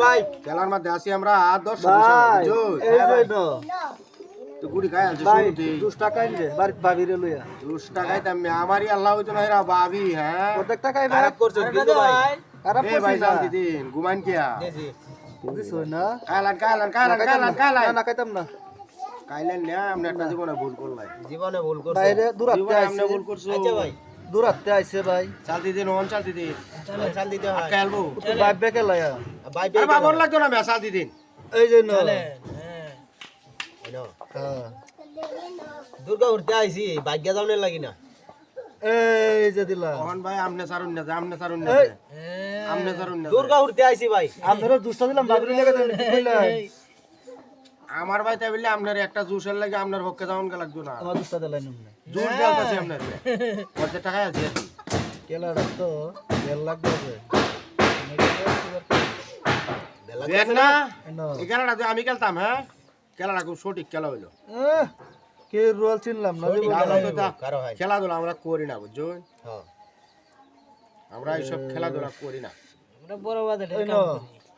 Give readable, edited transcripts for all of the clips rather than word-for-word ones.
ভাই খেলার মধ্যে আছি আমরা 10 ভাই এই যে তো তো গুড়ি খাই আছে ভাই শুরুতে 2 টাকা ইনজে বাড়ি ভাবিরে লইয়া 2 টাকায় দাম আমারই আল্লাহ হইতো না এরা ভাবি হ্যাঁ কত টাকায় ভাই খারাপ করছেন কিন্তু ভাই খারাপ এ ভাই করছিস না জালতি দিন গুমান কিয়া দিছি বুঝছ না কাইলান না খাইতাম না কাইলেন না আমরা একটা জীবনে ভুল করলাই জীবনে ভুল করছেন বাইরে দূরাতে জীবনে আইছে আমরা ভুল করছো আচ্ছা ভাই দূরাতে আইছে ভাই চালতি দিন ওন চালতি দিন চলে চাল দিতে হয় খেলবো তো ভাববে কে লয়া ভাই আরে বাবর লাগতো না মে চালতি দিন এই যে ন হ্যাঁ দুর্গা উঠতে আইছি ভাগ্য যাওনের লাগি না এই যে দিলা ওহন ভাই আমনে সারুন না আমনে সারুন না এই আমনে সারুন না দুর্গা উঠতে আইছি ভাই আমরা দুষ্টা দিলাম ভাবিরে লেগে তুমি কইলা আমার ভাই তাই বললে আপনার একটা জুসের লাগে আপনার হককে যাওন কে লাগতো না আমার দুষ্টা দিলাই না জুস দেলতাছি আপনার কত টাকা আছে কেলাটা তো 1.5 লাখ দেবে দেখ না না এই খেলাটা তো আমি খেলতাম হ্যাঁ খেলাটা খুব সঠিক খেলা হইলো কে রুয়াল চিনলাম না যে আমরা তো তা কারো হয় খেলাধুলা আমরা করি না বুঝছো হ্যাঁ আমরা এইসব খেলাধুলা করি না আমরা বড় বাদে এই ন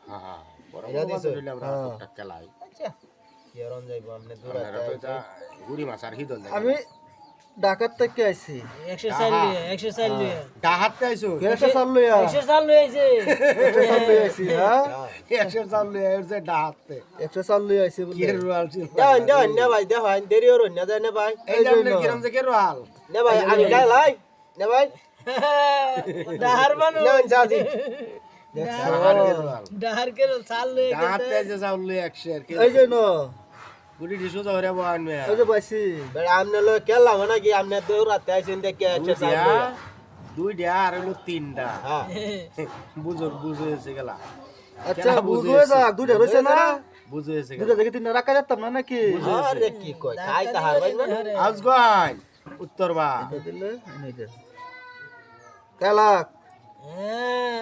হ্যাঁ হ্যাঁ বড় এটা বড় দিছো? বাদে আমরা টুকটাক খেলাই আচ্ছা কি আর যাইবো আমনে দূর আপনারা তো এটা গুড়ি মাছ আর হিদন আমি ঢাকার থেকে আইছি এক্সারসাইজ লিয়ে ডাহাতে আইছো কেসা চাল লইয়া এক্সারসাইজ লই আইছে চাল লইয়া আইছি হ্যাঁ একশো চাল লই আইছে ডাহাতে চাল লইয়া আইছি কি বলে রুয়াল ছিল দেওয়ান না ভাই দেওয়ান দেরি হরো না যায় না ভাই এই যে আপনি কিরম থেকে রুয়াল না ভাই আমি গাই লাই না ভাই ডাহার মানুষ দেওয়ান চাচি ডাহার কে চাল লই ডাহাতে আইছে চাল লই 100 আর কি এই যে ন গুড়ি ডিসো ধরে বান মে এই যে বাইছি বেড়া আমনে লো কেলাম নাকি আমনে দৌড়াতে আইছেন দেখে এক্সারসাইজ দুই ডা আর হলো তিনটা হ্যাঁ বুঝেছে গেলা আচ্ছা বুঝুয়ে যা দুইটা রইছে না বুঝেছে দুইটা দেখে তিনটা রাখা যেতাম না নাকি আরে কি কই খাই তাহার ভাই না আজ গান উত্তর বা দিলে এনে দে কালাক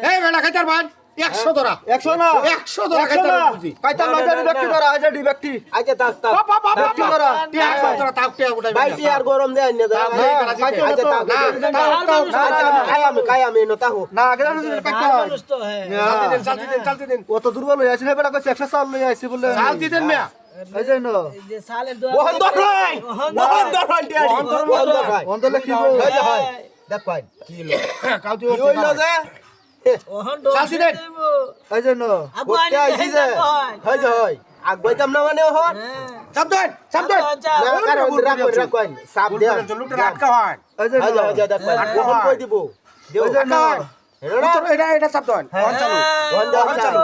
এই বেটা খাইতার বান 100 ধরা 100 না 100 ধরা খাইতার বুঝি কাইতাম না জানি ব্যক্তি ধরা আজ ব্যক্তি আচ্ছা তাক তাক ব্যক্তি ধরা 100 ধরা তাও টিয়া উঠাই ভাই টি আর গরম দেন না আচ্ছা তাক কাই আমি নতা হো না আগে জানি কাইতাম মানুষ তো হ্যাঁ চালতি দিন কত দুর্বল হয়ে আছে বেটা কইছে 100 চাল লই আইছি বলে চালতি দেন মিয়া এই যে ন যে সালের দোয়া বহন দরাই টিয়া বহন দরাই অন্তলে কি গো এই যে হয় দেখ ভাই কি হলো কাউতি কি হইলো যে ওহন দোয়া চালতি দেন এই যে ন আবু করতে আইছি যে হয় যে হয় আগবাইতাম না মানে হন সাবধান সাবধান না কারণ রাখুন সাপ দেন লুটে আটকা হয় এই যে হয় ন যা দেখ ভাই বহন কই দিব দেও এই যে ন এটা সাবধান অন চালু বহন দাও চালু